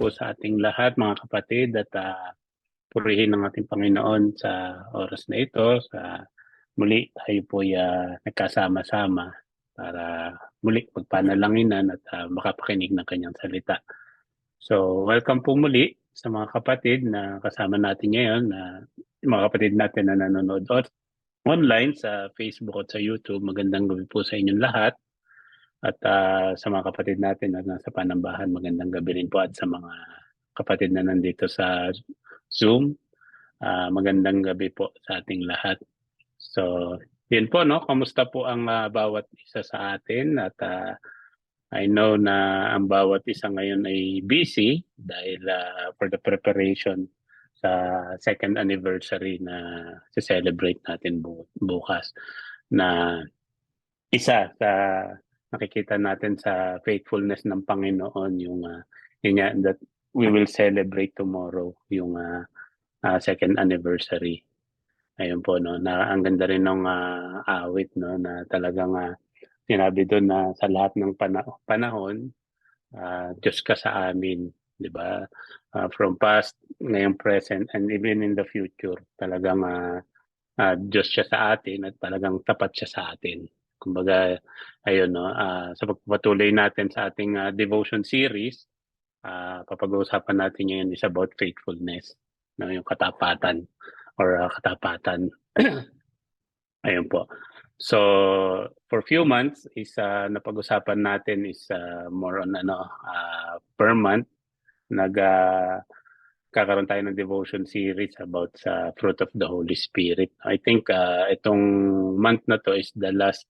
po sa ating lahat mga kapatid at purihin ng ating Panginoon sa oras na ito. Muli tayo po nagkasama-sama para muli magpanalanginan at makapakinig ng kanyang salita. So welcome po muli sa mga kapatid na kasama natin ngayon, mga kapatid natin na nanonood online sa Facebook at sa YouTube. Magandang gabi po sa inyong lahat. At sa mga kapatid natin na nasa Panambahan, magandang gabi rin po. At sa mga kapatid na nandito sa Zoom, magandang gabi po sa ating lahat. So, yun po, no? Kamusta po ang bawat isa sa atin? At I know na ang bawat isa ngayon ay busy dahil for the preparation sa second anniversary na celebrate natin bukas, na isa sa nakikita natin sa faithfulness ng Panginoon yun that we will celebrate tomorrow yung second anniversary. Ayun po, no, na ang ganda rin ng awit, no, na talagang sinabi doon na sa lahat ng panahon, Diyos ka sa amin, di ba? From past, ngayong present, and even in the future, talagang Diyos siya sa atin at talagang tapat siya sa atin. Kumbaga, ayun, no, sa pagpapatuloy natin sa ating devotion series, papag-uusapan natin ngayon is about faithfulness, no, yung katapatan or katapatan. Ayun po. So, for few months is napag-usapan natin is more on per month kakaroon tayo ng devotion series about sa fruit of the Holy Spirit. I think itong month na to is the last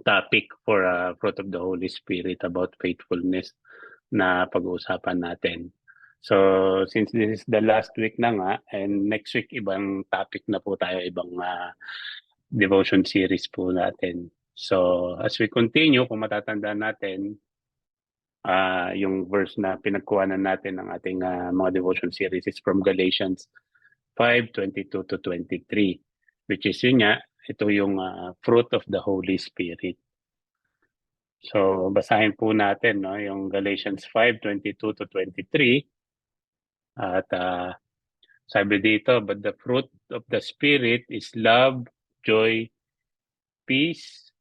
topic for fruit of the Holy Spirit about faithfulness na pag-uusapan natin. So since this is the last week na nga, and next week ibang topic na po tayo, ibang devotion series po natin. So as we continue, kung matatandaan natin, yung verse na pinagkuhanan natin ng ating mga devotion series is from Galatians 5:22 to 23, which is yun nga, ito yung fruit of the Holy Spirit. So basahin po natin, no, yung Galatians 5:22 to 23. At sabi dito, but the fruit of the Spirit is love, joy, peace,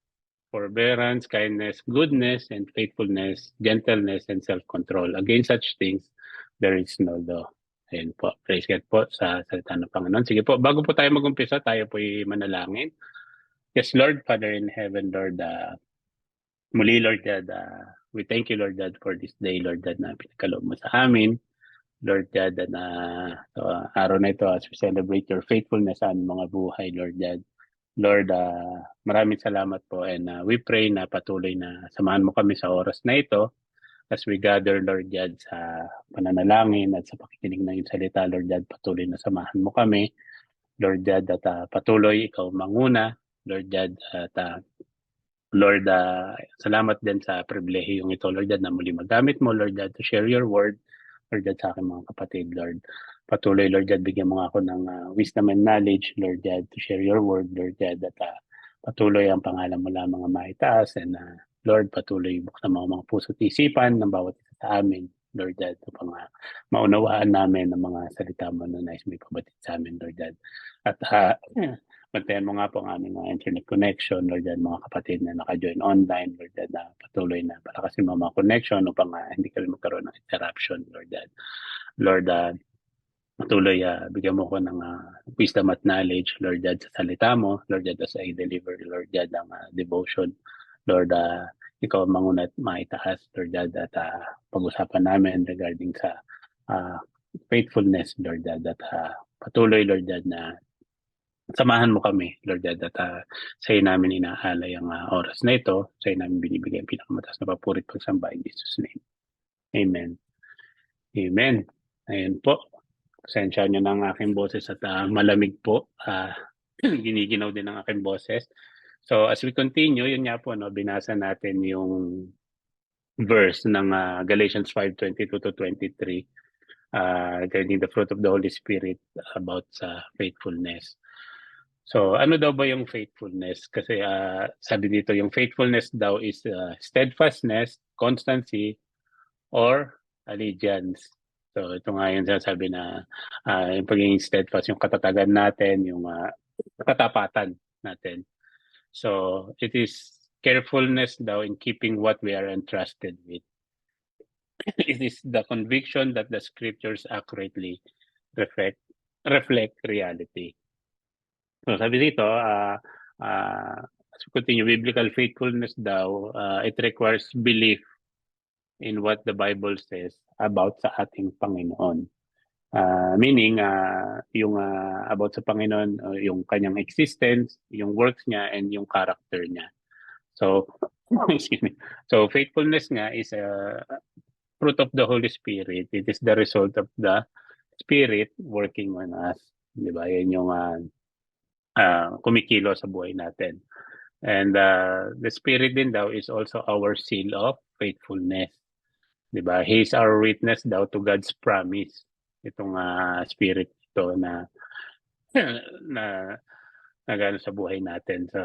forbearance, kindness, goodness, and faithfulness, gentleness, and self-control. Against such things, there is no law. Ayun po. Praise God po sa salita ng Panginoon. Sige po, bago po tayo mag-umpisa, tayo po'y manalangin. Yes, Lord, Father in heaven, Lord, muli, Lord God, we thank you, Lord God, for this day, Lord God, na pinagkaloob mo sa amin. Lord God, na araw na ito as we celebrate your faithfulness sa mga buhay, Lord God. Lord, maraming salamat po, and we pray na patuloy na samahan mo kami sa oras na ito as we gather, Lord God, sa pananalangin at sa pakikinig ng iyong salita, Lord God. Patuloy na samahan mo kami, Lord God, at patuloy ikaw manguna, Lord God, at Lord, salamat din sa pribilehiyong ito, Lord God, na muli magamit mo, Lord God, to share your word, Lord God, sa aking mga kapatid, Lord. Patuloy, Lord God, bigyan mo nga ako ng wisdom and knowledge, Lord God, to share your word, Lord God, at patuloy ang pangalan mo lamang ang maitaas, and Lord, patuloy buksan mo ang mga puso at isipan ng bawat isa sa amin, Lord God, upang maunawaan namin ang mga salita mo na nais may pabatid sa amin, Lord God. At bantayan mo nga po ang aming internet connection, Lord God, mga kapatid na naka-join online, Lord God, na patuloy na palakasin mo mga connection upang hindi kami magkaroon ng interruption, Lord God. Lord, patuloy bigyan mo ko ng wisdom at knowledge, Lord God, sa salita mo, Lord God, as I deliver, Lord God, ang devotion. Lord, ikaw ang manguna at maitaas, Lord God, at pag-usapan namin regarding sa faithfulness, Lord God, at patuloy, Lord God, na samahan mo kami, Lord God, at sa iyo namin inaalay ang oras na ito, sa iyo namin binibigay ang pinakamataas na papurit pagsamba in Jesus' name. Amen. Amen. Ayun po. Pasensya nyo ng aking boses at malamig po. Giniginaw din ang aking boses. So as we continue, yun nga po, no, binasa natin yung verse ng Galatians 5:22 to 23 regarding the fruit of the Holy Spirit about sa faithfulness. So ano daw ba yung faithfulness? Kasi sabi dito, yung faithfulness daw is steadfastness, constancy, or allegiance. So ito nga yung sinasabi na yung pagiging steadfast, yung katatagan natin, yung katapatan natin. So it is carefulness daw in keeping what we are entrusted with. It is the conviction that the scriptures accurately reflect reality. So sabi dito, as we continue, biblical faithfulness daw, it requires belief in what the Bible says about sa ating Panginoon. Meaning, yung about sa Panginoon, yung kanyang existence, yung works niya, and yung character niya. So, excuse me. So, faithfulness nga is a fruit of the Holy Spirit. It is the result of the Spirit working on us. Di ba? Yan yung kumikilo sa buhay natin. And the Spirit din daw is also our seal of faithfulness. Di ba? He is our witness daw to God's promise. Itong Spirit ito na na nagano sa buhay natin. So,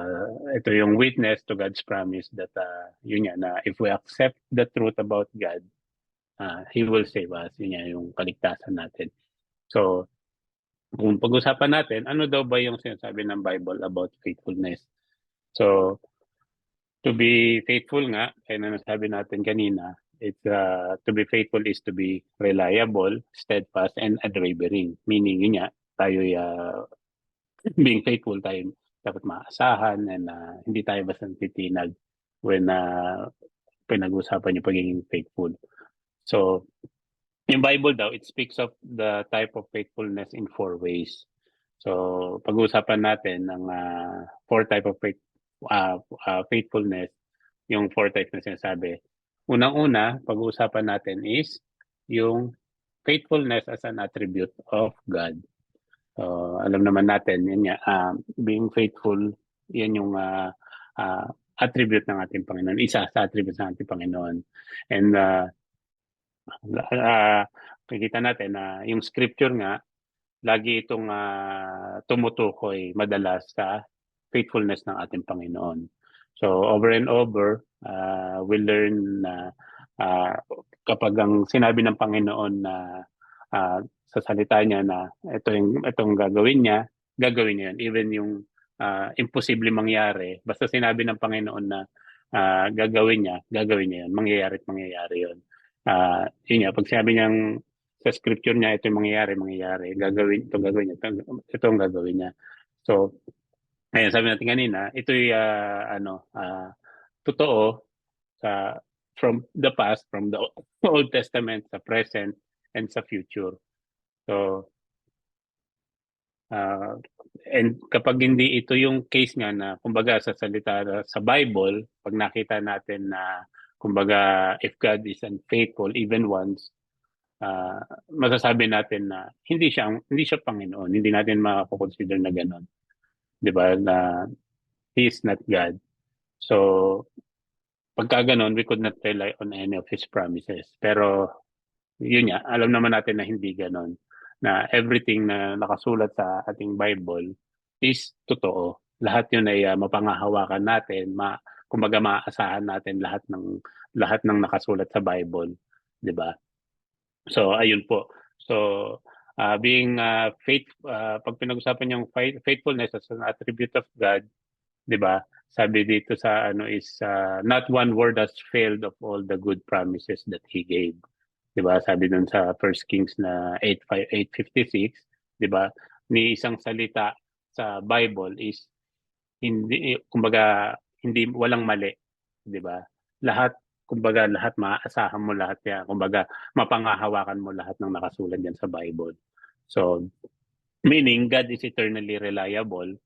ito yung witness to God's promise that yun nga na if we accept the truth about God, He will save us. Yun nga yung kaligtasan natin. So, kung pag-usapan natin, ano daw ba yung sinasabi ng Bible about faithfulness? So, to be faithful nga, kaya na nasabi natin kanina, it's to be faithful is to be reliable, steadfast, and unwavering. Meaning, yun nga, tayo being faithful, tayo dapat maasahan and hindi tayo basta titinag when pinag-usapan yung pagiging faithful. So, yung Bible daw, it speaks of the type of faithfulness in 4 ways. So, pag-usapan natin ng 4 type of faithfulness, yung 4 types na sinasabi. Unang-una, pag-uusapan natin is yung faithfulness as an attribute of God. So, alam naman natin, yun nga, being faithful, yan yung attribute ng ating Panginoon. Isa sa attribute ng ating Panginoon. And kikita natin na yung scripture nga, lagi itong tumutukoy madalas sa faithfulness ng ating Panginoon. So over and over, we learn na kapag ang sinabi ng Panginoon na sa salita niya na itong gagawin niya yun. Even yung imposible mangyari, basta sinabi ng Panginoon na gagawin niya yun. Mangyayari yun. Yun nga, pag sinabi niyang sa scripture niya, ito yung mangyayari. Gagawin niya. Ito ang gagawin niya. So, ayun, sabi natin kanina, ito'y totoo from the past, from the Old Testament, sa present, and sa future. So, and kapag hindi ito yung case nga na, kumbaga, sa salita sa Bible, pag nakita natin na, kumbaga, if God is unfaithful even once, masasabi natin na hindi siya Panginoon. Hindi natin mako-consider na gano'n. 'Di ba? Na He is not God. So, pagka gano'n, we could not rely on any of His promises. Pero, yun nga, alam naman natin na hindi gano'n. Na everything na nakasulat sa ating Bible is totoo. Lahat yun ay mapangahawakan natin, kumbaga maaasahan natin lahat ng nakasulat sa Bible, 'di ba? So ayun po. So being pag pinag-usapan yung faithfulness as an attribute of God, 'di ba? Sabi dito sa is not one word has failed of all the good promises that He gave. 'Di ba? Sabi dun sa 1 Kings na 8:56, 'di ba? Ni isang salita sa Bible is hindi, kumbaga, hindi, walang mali, 'di ba? Lahat maaasahan mo lahat yan. Kumbaga, mapangahawakan mo lahat ng nakasulat diyan sa Bible. So, meaning God is eternally reliable,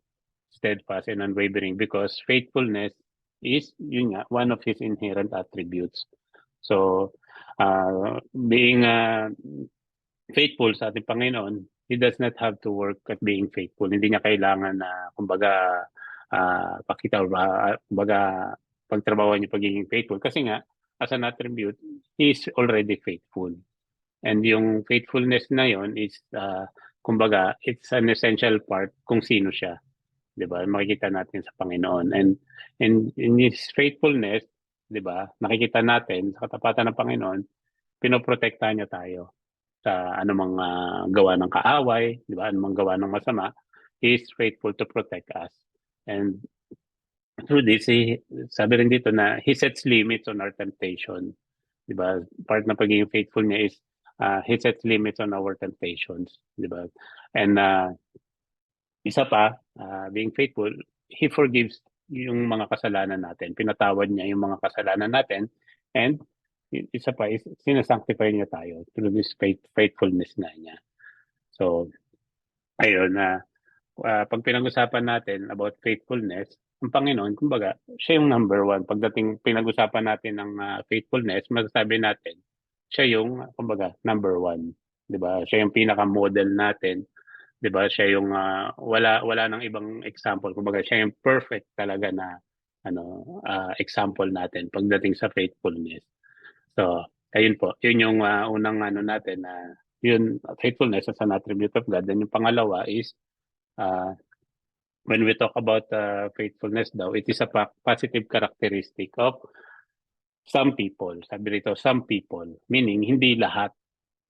steadfast, and unwavering because faithfulness is, yun nga, one of His inherent attributes. So, being faithful sa ating Panginoon, He does not have to work at being faithful. Hindi niya kailangan na, kumbaga, pakita or kumbaga, pagtrabaho niya pagiging faithful. Kasi nga, as an attribute, He is already faithful. And yung faithfulness na yon is, kumbaga, it's an essential part kung sino siya. 'Di ba? Makikita natin sa Panginoon. And in His faithfulness, 'di ba? Nakikita natin sa katapatan ng Panginoon, pinoprotektahan niya tayo sa anumang gawa ng kaaway, di ba? Anumang gawa ng masama, He is faithful to protect us. And through this, sabi rin dito na He sets limits on our temptation. Di ba? Part ng pagiging faithful niya is He sets limits on our temptations. Di ba? And isa pa, being faithful, He forgives yung mga kasalanan natin. Pinatawad niya yung mga kasalanan natin. And isa pa is sinasanctify niya tayo through this faithfulness nga niya. So, ayun na pag pinag-usapan natin about faithfulness, ang Panginoon, kumbaga, siya yung number one. Pagdating pinag-usapan natin ng faithfulness, masasabi natin, siya yung, kumbaga, number one. 'Di ba? Siya yung pinaka-model natin. 'Di ba? Siya yung wala nang ibang example. Kumbaga, siya yung perfect talaga na example natin pagdating sa faithfulness. So, ayun po. Yun yung unang natin na yun, faithfulness as an attribute of God. Then yung pangalawa is uh, when we talk about faithfulness daw, it is a positive characteristic of some people. Sabi rito, some people. Meaning, hindi lahat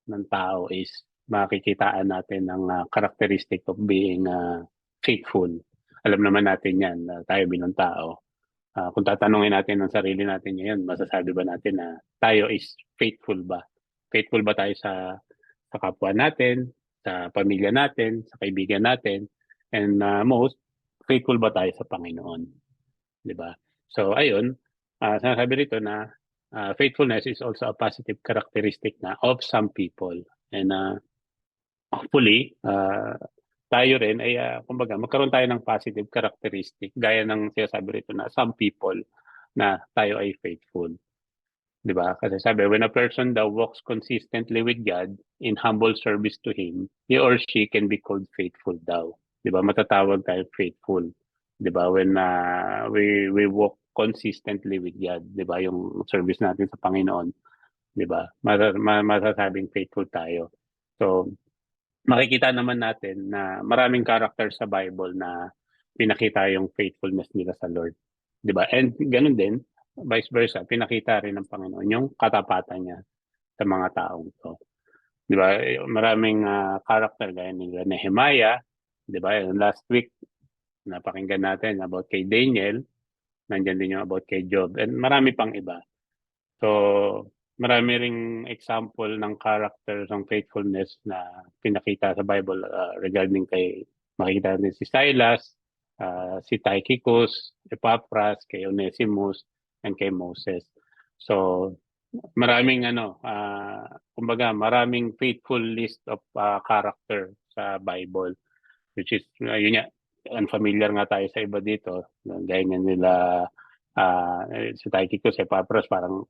ng tao is makikitaan natin ng characteristic of being faithful. Alam naman natin yan, tayo bilang tao. Kung tatanungin natin ng sarili natin ngayon, masasabi ba natin na tayo is faithful ba? Faithful ba tayo sa kapwa natin, sa pamilya natin, sa kaibigan natin, and most, faithful ba tayo sa Panginoon? Di ba? So, ayun, sinasabi rito na faithfulness is also a positive characteristic na of some people. And hopefully, tayo rin ay kumbaga magkaroon tayo ng positive characteristic gaya ng sinasabi rito na some people na tayo ay faithful. 'Di ba? Kasi sabi, when a person daw walks consistently with God in humble service to Him, he or she can be called faithful daw. 'Di ba? Matatawag tayo faithful. 'Di ba? When we walk consistently with God, 'di ba? Yung service natin sa Panginoon, 'di ba? Masasabing faithful tayo. So, makikita naman natin na maraming character sa Bible na pinakita yung faithfulness nila sa Lord. 'Di ba? And ganun din, vice versa, pinakita rin ng Panginoon yung katapatan niya sa mga taong to. 'Di ba? Maraming character gaya ni Nehemiah, 'di ba? Yung last week napakinggan natin about kay Daniel, nandiyan din yung about kay Job, and marami pang iba. So, marami ring example ng character ng faithfulness na pinakita sa Bible regarding kay makikita natin si Silas, si Tychicus, Epaphras, kay Onesimus, and kay Moses. So, maraming kumbaga maraming faithful list of character sa Bible, which is yun nga, unfamiliar nga tayo sa iba dito, gaya nila si Tychicus, Epaphras, parang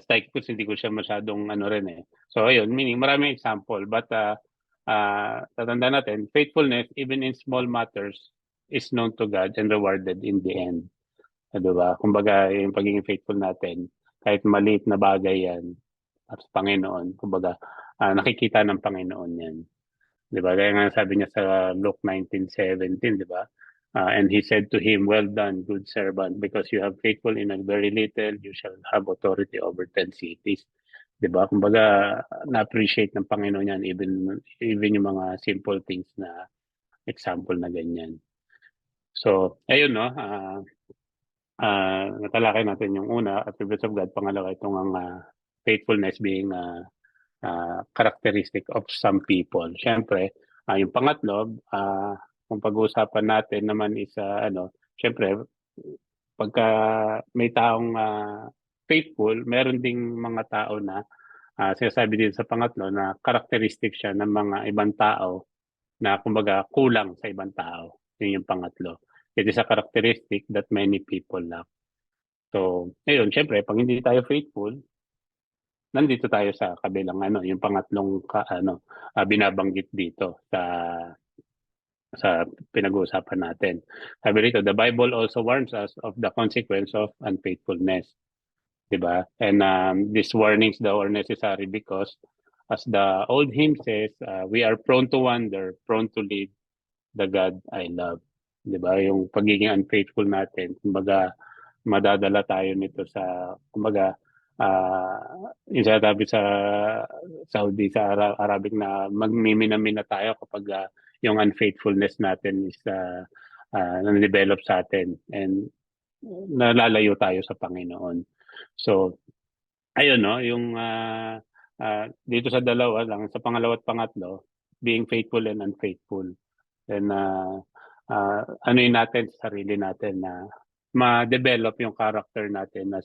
Tychicus hindi ko siya masyadong rin eh. So ayun, meaning maraming example, but tatanda natin, faithfulness even in small matters is known to God and rewarded in the end. Diba? Kumbaga, yung pagiging faithful natin, kahit maliit na bagay yan, at sa Panginoon, kumbaga, nakikita ng Panginoon yan. Diba? Kaya nga sabi niya sa Luke 19:17, diba? And he said to him, well done, good servant, because you have faithful in a very little, you shall have authority over 10 cities. Diba? Kumbaga, na-appreciate ng Panginoon yan, even yung mga simple things na example na ganyan. So, ayun, no? Natalakay natin yung una, attributes of God. Pangalawa, itong ang faithfulness being characteristic of some people. Siyempre, yung pangatlo, kung pag-uusapan natin naman is, siyempre, pagka may taong faithful, meron ding mga tao na sinasabi din sa pangatlo na characteristic siya ng mga ibang tao na kumbaga kulang sa ibang tao. Yun yung pangatlo. It is a characteristic that many people lack. So, ayun, syempre, pag hindi tayo faithful, nandito tayo sa kabilang yung pangatlong binabanggit dito sa pinag-uusapan natin. Sabi rito, the Bible also warns us of the consequence of unfaithfulness. Diba? And these warnings though are necessary because as the old hymn says, we are prone to wander, prone to leave the God I love. 'Di ba? Yung pagiging unfaithful natin, kumbaga madadala tayo nito sa kumbaga yung sinasabi sa Saudi, sa Arabic na magmimina-mina tayo kapag yung unfaithfulness natin is na-develop sa atin and nalalayo tayo sa Panginoon. So, ayun no, yung dito sa dalawa lang, sa pangalawa at pangatlo, being faithful and unfaithful. Then anuin natin sa sarili natin na ma-develop yung character natin as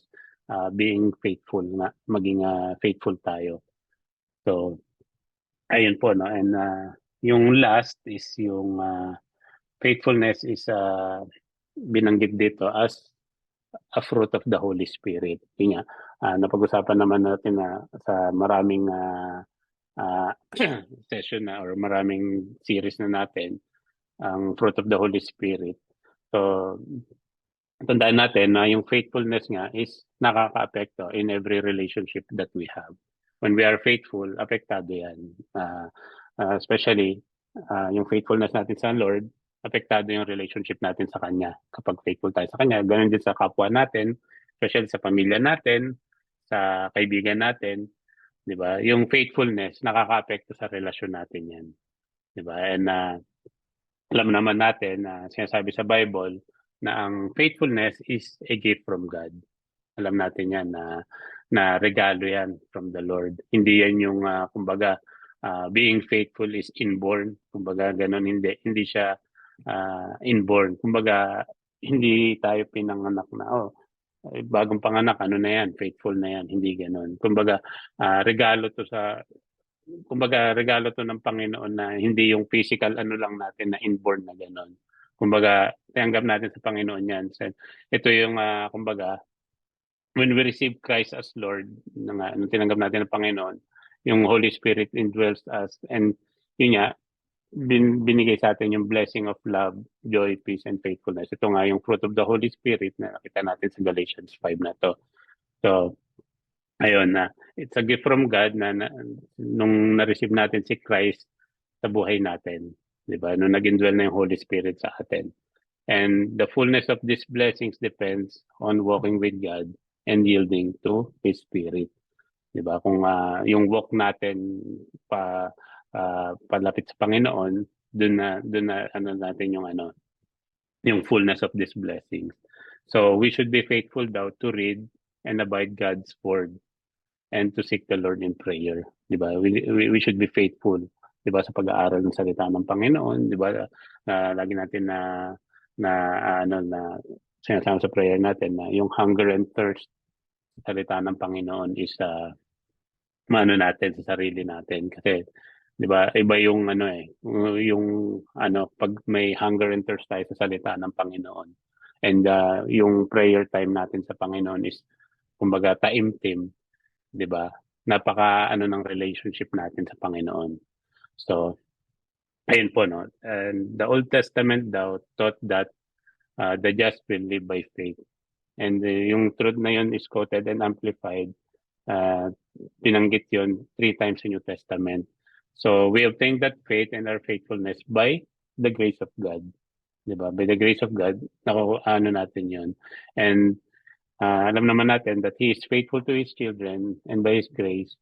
being faithful, na maging faithful tayo. So, ayun po no. And yung last is yung faithfulness is binanggit dito as a fruit of the Holy Spirit. Yun nga, napag-usapan naman natin na sa maraming session na or maraming series na natin ang fruit of the Holy Spirit. So, tandaan natin na yung faithfulness nga is nakaka-apekto in every relationship that we have. When we are faithful, apektado yan. Especially, yung faithfulness natin sa Lord, apektado yung relationship natin sa Kanya. Kapag faithful tayo sa Kanya, ganun din sa kapwa natin, especially sa pamilya natin, sa kaibigan natin, di ba? Yung faithfulness, nakaka-apekto sa relasyon natin yan. Di ba? And alam naman natin na sinasabi sa Bible na ang faithfulness is a gift from God. Alam natin yan na regalo yan from the Lord. Hindi yan yung kumbaga being faithful is inborn. Kumbaga ganun, hindi siya inborn. Kumbaga hindi tayo pinanganak na bagong panganak, ano na yan, faithful na yan. Hindi ganun. Kumbaga regalo to ng Panginoon na hindi yung physical ano lang natin na inborn na gano'n. Kumbaga, tanggap natin sa Panginoon yan. So, ito yung, kumbaga, when we receive Christ as Lord, nung tinanggap natin ng Panginoon, yung Holy Spirit indwells us. And yun nga, binigay sa atin yung blessing of love, joy, peace, and faithfulness. Ito nga yung fruit of the Holy Spirit na nakita natin sa Galatians 5 na to. So, ayun na. It's a gift from God na nung na-receive natin si Christ sa buhay natin. Di ba? Nung nag-indwell na yung Holy Spirit sa atin. And the fullness of these blessings depends on walking with God and yielding to His Spirit. Di ba? Kung yung walk natin palapit sa Panginoon, dun na ano natin yung fullness of these blessings. So we should be faithful daw to read and abide God's word and to seek the Lord in prayer. Di ba? We should be faithful, di ba, sa pag-aaral ng salita ng Panginoon, di ba? Lagi natin na sinasama sa prayer natin na yung hunger and thirst sa salita ng Panginoon is maano natin sa sarili natin kasi di ba iba yung pag may hunger and thirst tayo sa salita ng Panginoon and yung prayer time natin sa Panginoon is kumbaga taimtim, di ba? Napaka ng relationship natin sa Panginoon. So ayun po no. And the Old Testament daw taught that the just will live by faith. And yung truth na yun is quoted and amplified. Binanggit yun 3 times in New Testament. So we obtain that faith and our faithfulness by the grace of God. Diba? By the grace of God, natin yun. And alam naman natin that He is faithful to His children and by His grace,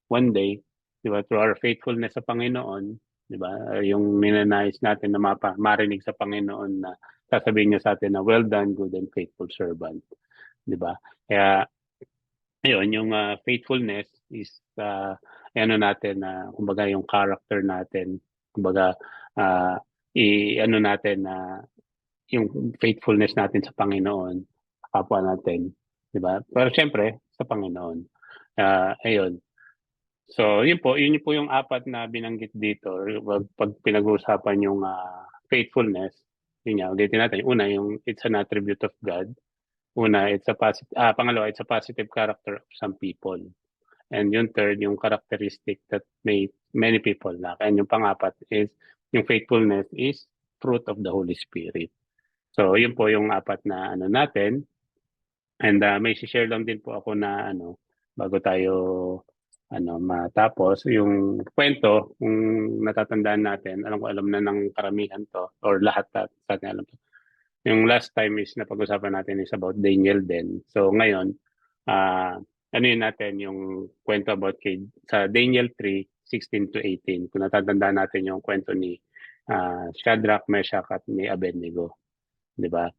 one day, diba, through our faithfulness sa Panginoon, diba, yung ninanais natin na marinig sa Panginoon na sasabihin niya sa atin na well done, good and faithful servant. Diba? Kaya ayun, yung faithfulness is natin na kumbaga yung character natin, kumbaga natin na yung faithfulness natin sa Panginoon, kapwa natin, 'di ba? Pero syempre sa Panginoon. Ayun. So, yun po yung 4 na binanggit dito pag pinag-uusapan yung faithfulness. Yun nga, ulitin natin. Una, yung it's an attribute of God. Una, pangalawa, it's a positive character of some people. And yung third, yung characteristic that many people lack. And yung pang-4 is, yung faithfulness is fruit of the Holy Spirit. So, yun po yung 4 na natin. And may share lang din po ako na bago tayo matapos yung kwento, kung natatandaan natin, alam na ng karamihan to or lahat sa atin alam to. Yung last time is napag-usapan natin is about Daniel din. So ngayon, ano yun natin, yung kwento about sa Daniel 3:16 to 18. Kung natatandaan natin yung kwento ni Shadrach, Meshach at ni Abednego, di ba?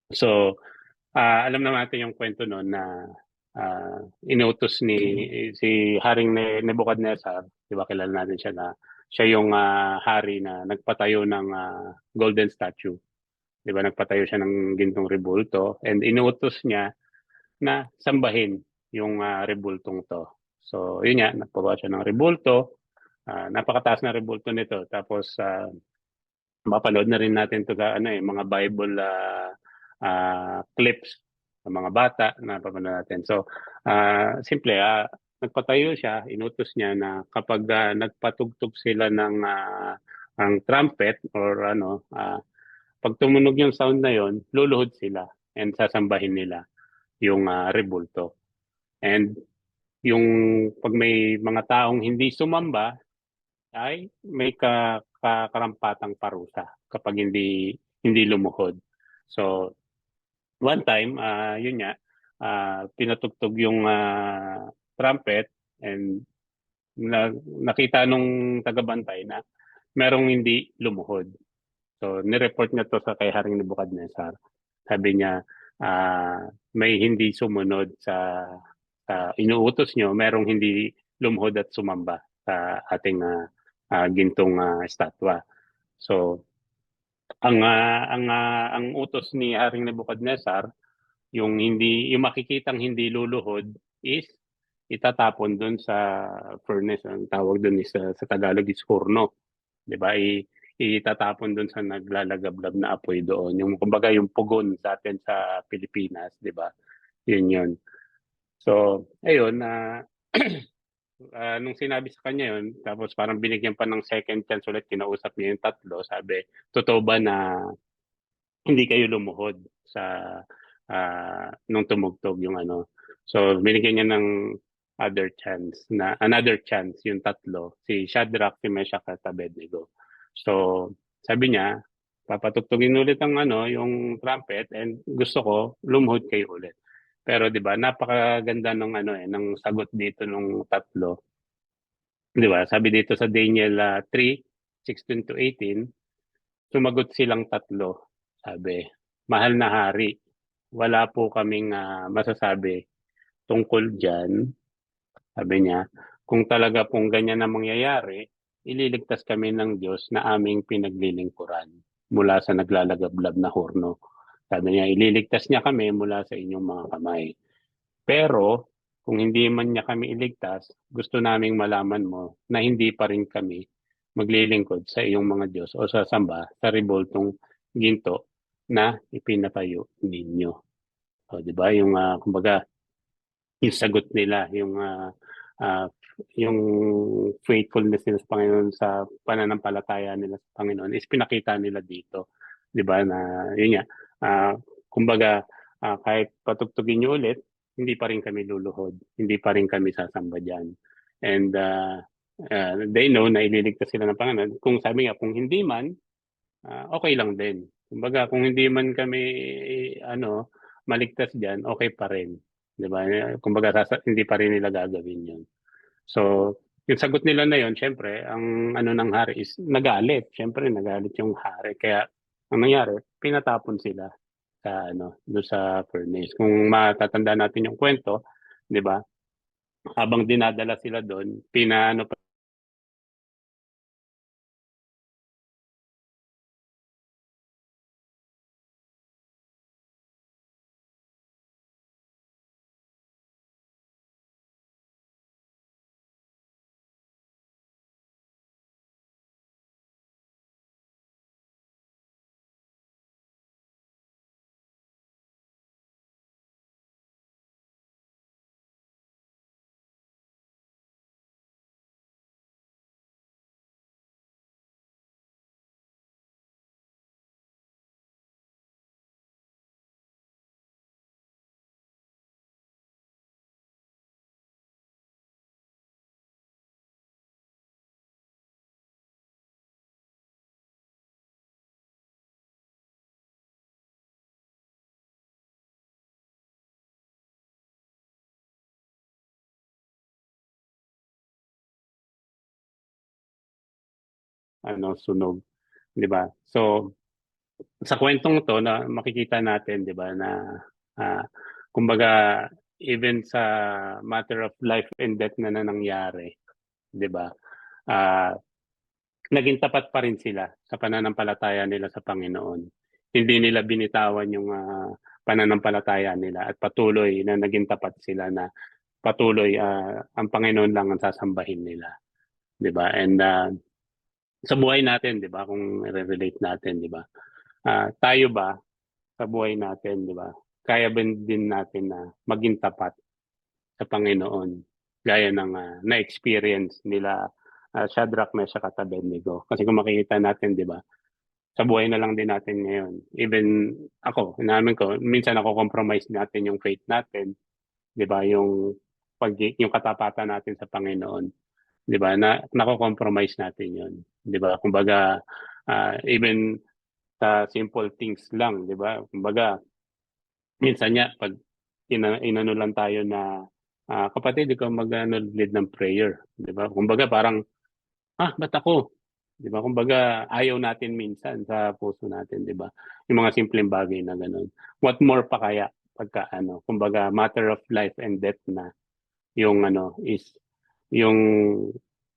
So, alam naman natin yung kwento noon na inutos ni si Haring Nebuchadnezzar, di ba kilala natin siya na siya yung hari na nagpatayo ng golden statue. Di ba nagpatayo siya ng gintong rebulto and inutos niya na sambahin yung rebultong to. So, yun nga, nagpagawa siya ng rebulto. Napakataas na rebulto nito. Tapos, mapanood na rin natin to sa ano mga Bible clips ng mga bata na papanood natin. So, simple, nagpatayo siya, inutos niya na kapag nagpatugtog sila ng ang trumpet or pag tumunog yung sound na yon, luluhod sila and sasambahin nila yung rebulto. And yung pag may mga taong hindi sumamba, ay may karampatang parusa kapag hindi lumuhod. So, one time, yun nga, pinatugtog yung trumpet and nakita nung tagabantay na merong hindi lumuhod. So, nireport niya to sa kay Haring Nebukadnezar. Sabi niya, may hindi sumunod sa inuutos nyo, merong hindi lumuhod at sumamba sa ating gintong estatwa. So, ang utos ni Haring Nebukadnezar, yung makikitang hindi luluhod is itatapon doon sa furnace. Ang tawag doon is sa Tagalog is horno. 'Di ba? Itatapon doon sa naglalagablab na apoy doon. Yung kumbaga yung pugon sa atin sa Pilipinas, 'di ba? Yun yun. So, ayun na nung sinabi sa kanya yun, tapos parang binigyan pa ng second chance ulit, kinausap niya yung tatlo, sabi, totoo ba na hindi kayo lumuhod sa nung tumugtog yung ano. So binigyan niya ng another chance yung tatlo, si Shadrach, si Meshach at Abednego. So sabi niya, papatugtugin ulit ang yung trumpet and gusto ko lumuhod kayo ulit. Pero 'di ba, napakaganda ng ng sagot dito nung tatlo. 'Di ba? Sabi dito sa Daniel 3:16 to 18, sumagot silang tatlo. Sabi, mahal na hari, wala po kaming masasabi tungkol dyan. Sabi niya, kung talaga pong ganyan na mangyayari, ililigtas kami ng Diyos na aming pinaglilingkuran mula sa naglalagablab na horno. Sabi niya, ililigtas niya kami mula sa inyong mga kamay. Pero, kung hindi man niya kami iligtas, gusto naming malaman mo na hindi pa rin kami maglilingkod sa iyong mga Diyos o sasamba sa revoltong ginto na ipinatayo ninyo. O, di ba? Yung, kumbaga, yung sagot nila, ah, yung faithfulness nila sa Panginoon sa pananampalataya nila sa Panginoon is pinakita nila dito. Di ba? Na, yun nga, ah, kumbaga, kahit patugtugin nyo ulit, hindi pa rin kami luluhod. Hindi pa rin kami sasamba dyan. And they know na ililigtas sila ng Panginoon. Kung sabi nga, kung hindi man, okay lang din. Kumbaga, kung hindi man kami maligtas diyan, okay pa rin. 'Di ba? Kumbaga hindi pa rin nila gagawin 'yun. So, yung sagot nila na 'yon, syempre, ang ng hari is nagalit. Syempre, nagalit yung hari. Kaya ang nangyari, pinatapon sila sa doon sa furnace. Kung matatanda natin yung kwento, 'di ba? Habang dinadala sila doon, pinaano sunog, 'di ba? So sa kwentong to na makikita natin, 'di ba, na ah, kumbaga even sa matter of life and death na nangyari, 'di ba? Ah, naging tapat pa rin sila sa pananampalataya nila sa Panginoon. Hindi nila binitawan yung pananampalataya nila at patuloy na naging tapat sila na patuloy ang Panginoon lang ang sasambahin nila, 'di ba? And sa buhay natin, 'di ba, kung i-relate natin, 'di ba? Tayo ba sa buhay natin, 'di ba? Kaya ba din natin na maging tapat sa Panginoon gaya ng na-experience nila Shadrach, Meshach at Abednego. Kasi kung makikita natin, 'di ba? Sa buhay na lang din natin ngayon. Even ako, inamin ko, minsan compromise natin yung faith natin, 'di ba? Yung katapatan natin sa Panginoon, 'di ba? Na nako-compromise natin 'yon, 'di ba? Kumbaga even sa simple things lang, 'di ba? Kumbaga minsan nga pag inano lang tayo na kapatid, ikaw lead ng prayer, 'di ba? Kumbaga parang ba't ako? 'Di ba? Kumbaga ayaw natin minsan sa puso natin, 'di ba? Yung mga simpleng bagay na ganun. What more pa kaya pagka kumbaga matter of life and death na yung is yung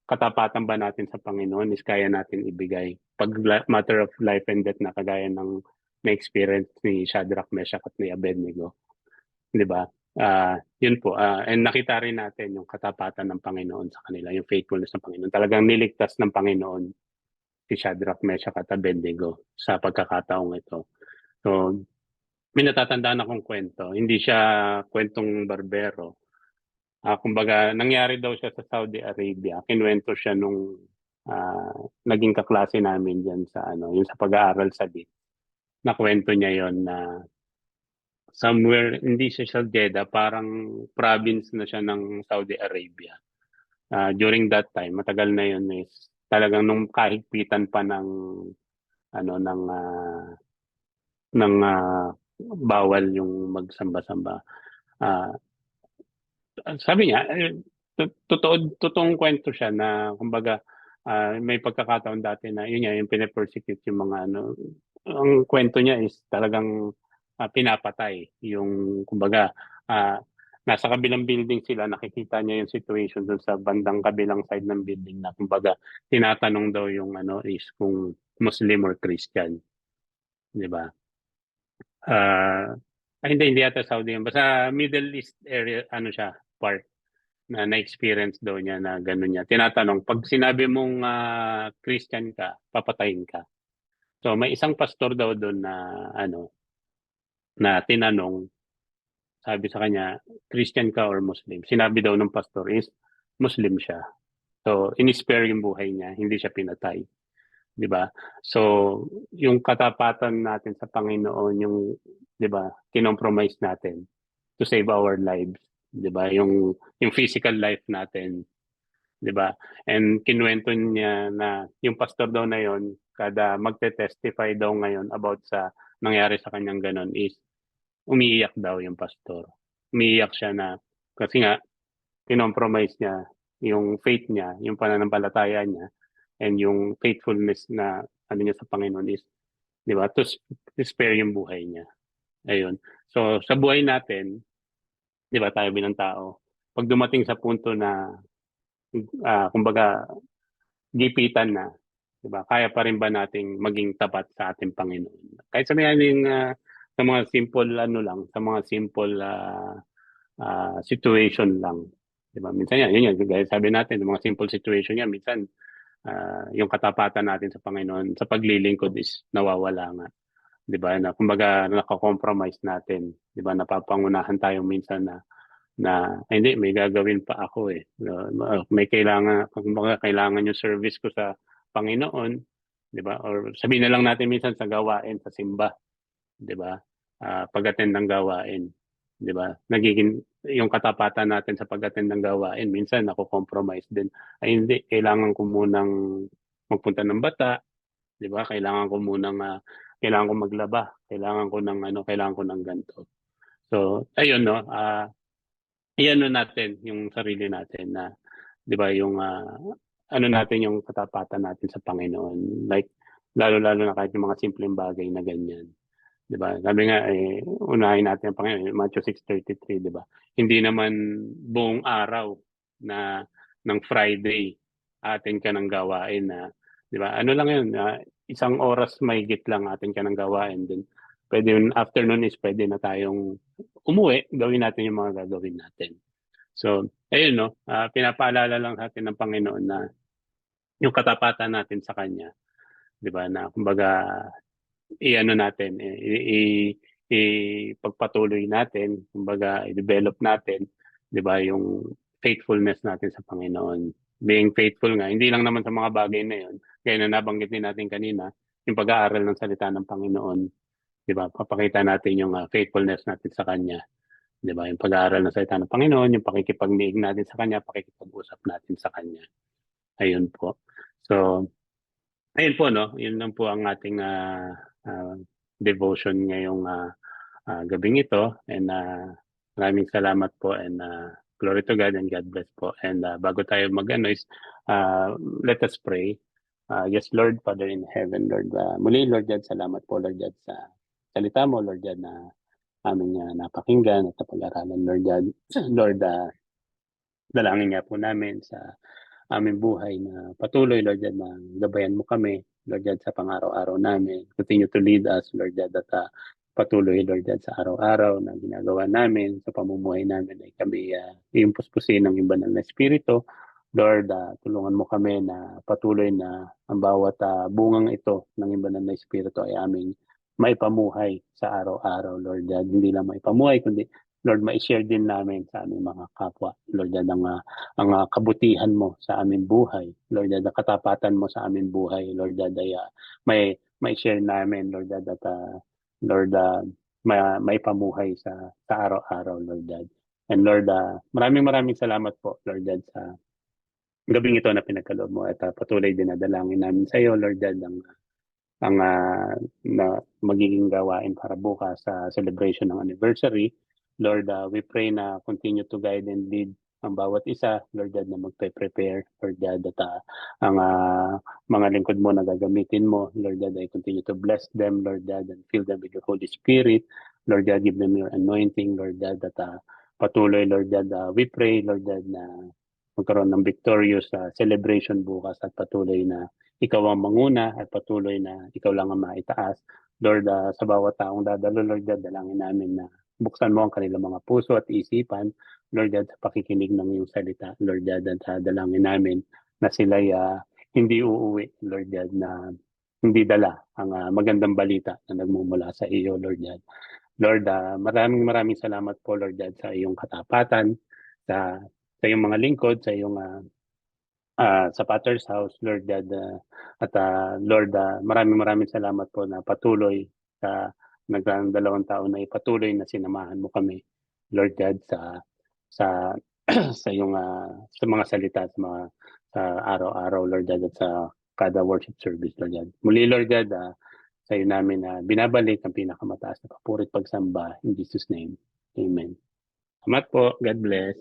katapatan ba natin sa Panginoon is kaya natin ibigay. Pag matter of life and death na kagaya ng na-experience ni Shadrach, Meshach at ni Abednego, 'di ba? Yun po. And nakita rin natin yung katapatan ng Panginoon sa kanila, yung faithfulness ng Panginoon. Talagang niligtas ng Panginoon si Shadrach, Meshach at Abednego sa pagkakataong ito. So, may natatandaan akong kwento. Hindi siya kwentong barbero. Kumbaga, nangyari daw siya sa Saudi Arabia. Kinuwento siya nung naging kaklase namin dyan sa yung sa pag-aaral sa DIT. Nakwento niya yon na somewhere, hindi siya sa Jeddah, parang province na siya ng Saudi Arabia. During that time, matagal na yun is talagang nung kahigpitan pa ng ng bawal yung magsamba-samba. Ah, Sabi niya, totoong kwento siya na kumbaga may pagkakataon dati na yun niya yung pine-persecute yung mga ang kwento niya is talagang pinapatay yung kumbaga nasa kabilang building sila, nakikita niya yung situation doon sa bandang kabilang side ng building na kumbaga tinatanong daw yung is kung Muslim or Christian, 'di ba? Hindi yata Saudi yan. Basta Middle East area, siya, part na na-experience daw niya na gano'n niya. Tinatanong, pag sinabi mong Christian ka, papatayin ka. So may isang pastor daw doon na na tinanong, sabi sa kanya, Christian ka or Muslim? Sinabi daw ng pastor is Muslim siya. So in-spare yung buhay niya, hindi siya pinatay. 'Di ba? So yung katapatan natin sa Panginoon, yung 'di ba, kinompromise natin to save our lives, 'di ba? Yung physical life natin, 'di ba? And kinuwento niya na yung pastor daw na yon, kada magte-testify daw ngayon about sa nangyari sa kanyang ganon is umiiyak daw yung pastor. Umiiyak siya na kasi nga kinompromise niya yung faith niya, yung pananampalataya niya, and yung faithfulness na niya sa Panginoon is, 'di ba, to spare yung buhay niya. Ayun. So sa buhay natin, 'di ba, tayo bilang tao, pag dumating sa punto na kumbaga gipitan na, 'di ba? Kaya pa rin ba nating maging tapat sa ating Panginoon? Kahit sabihin natin sa mga simple lang, sa mga simple situation lang, 'di ba? Minsan yun, gaya sabi natin, mga simple situation yan, minsan yung katapatan natin sa Panginoon sa paglilingkod is nawawala nga. 'Di ba? Na kumbaga nako-compromise natin, 'di ba? Napapangunahan tayo minsan hindi, may gagawin pa ako eh. May kumbaga kailangan yung service ko sa Panginoon, 'di ba? Or sabihin na lang natin minsan sa gawain sa simba, 'di ba? Pag-attend ng gawain, 'di ba? Nagiging yung katapatan natin sa pag-attend ng gawain minsan nako-compromise din. Hindi, kailangan ko munang magpunta ng bata, 'di ba? Kailangan ko maglaba, kailangan ko ng ganito. So, ayun no, iyan natin yung sarili natin na 'di ba yung ano natin yung katapatan natin sa Panginoon. Like, lalo-lalo na kahit yung mga simpleng bagay na ganyan. 'Di ba? Sabi nga, unahin natin ang Panginoon, Matthew 6:33, 'di ba? Hindi naman buong araw na ng Friday atin ka ng gawain na, 'di ba? Ano lang 'yun, isang oras mahigit lang atin ka ng gawain din. Pwede yun, afternoon is pwede na tayong umuwi, gawin natin yung mga gagawin natin. So, ayun no, pinapaalala lang natin ng Panginoon na yung katapatan natin sa Kanya, 'di ba? Na kumbaga i-ano natin, ipagpatuloy natin, kumbaga i-develop natin, 'di ba, yung faithfulness natin sa Panginoon. Being faithful nga, hindi lang naman sa mga bagay na 'yon. Gaya na nabanggit din natin kanina, yung pag-aaral ng salita ng Panginoon, 'di ba? Papakita natin yung faithfulness natin sa Kanya, 'di ba? Yung pag-aaral ng salita ng Panginoon, yung pakikipagniig natin sa Kanya, pakikipag-usap natin sa Kanya. Ayun po. So, ayun po, no? Yun lang po ang ating devotion ngayong gabing ito. And maraming salamat po and glory to God and God bless po. And bago tayo mag-ano is let us pray. Yes, Lord, Father in heaven, Lord. Muli, Lord God, salamat po, Lord God, sa salita mo, Lord God, na aming napakinggan at napag-aralan, Lord God. Lord, dalangin nga po namin sa aming buhay na patuloy, Lord God, na gabayan mo kami, Lord God, sa pang-araw-araw namin. Continue to lead us, Lord God, at patuloy, Lord God, sa araw-araw na ginagawa namin, sa pamumuhay namin ay kami yung puspusin ng yung banal na Espiritu. Lord, tulungan mo kami na patuloy na ang bawat bungang ito ng yung banal na Espiritu ay aming maipamuhay sa araw-araw, Lord God. Hindi lang maipamuhay, kundi Lord, ma-share din namin sa aming mga kapwa. Lord God, ang kabutihan mo sa aming buhay. Lord God, ang katapatan mo sa aming buhay. Lord God, ay may share namin, Lord God, at Lord, may pamuhay sa araw-araw, Lord God. And Lord, maraming salamat po, Lord God, sa gabing ito na pinagkaloob mo at patuloy din na dalangin namin sa iyo, Lord God, ang na magiging gawain para bukas sa celebration ng anniversary. Lord, we pray na continue to guide and lead ang bawat isa, Lord God, na magpe-prepare, Lord God, at ang mga lingkod mo na gagamitin mo, Lord God, I continue to bless them, Lord God, and fill them with your Holy Spirit. Lord God, give them your anointing, Lord God, at patuloy, Lord God, we pray, Lord God, na magkaroon ng victorious celebration bukas at patuloy na ikaw ang manguna at patuloy na ikaw lang ang maitaas. Lord, sa bawat taong dadalo, Lord God, dalangin namin na buksan mo ang kanilang mga puso at isipan, Lord God, sa pakikinig ng iyong salita, Lord God, at dalangin namin na sila'y hindi uuwi, Lord God, na hindi dala ang magandang balita na nagmumula sa iyo, Lord God. Lord, maraming salamat po, Lord God, sa iyong katapatan, sa iyong mga lingkod, sa iyong sa Potter's House, Lord God. At Lord, maraming salamat po na patuloy sa nagdaang 2 taon na ipatuloy na sinamahan mo kami, Lord God, sa sa iyong sa mga salita sa araw-araw, Lord God, at sa kada worship service, Lord God. Muli, Lord God, sa iyo namin binabalik ang pinakamataas na papuri at pagsamba in Jesus' name. Amen. Salamat po. God bless.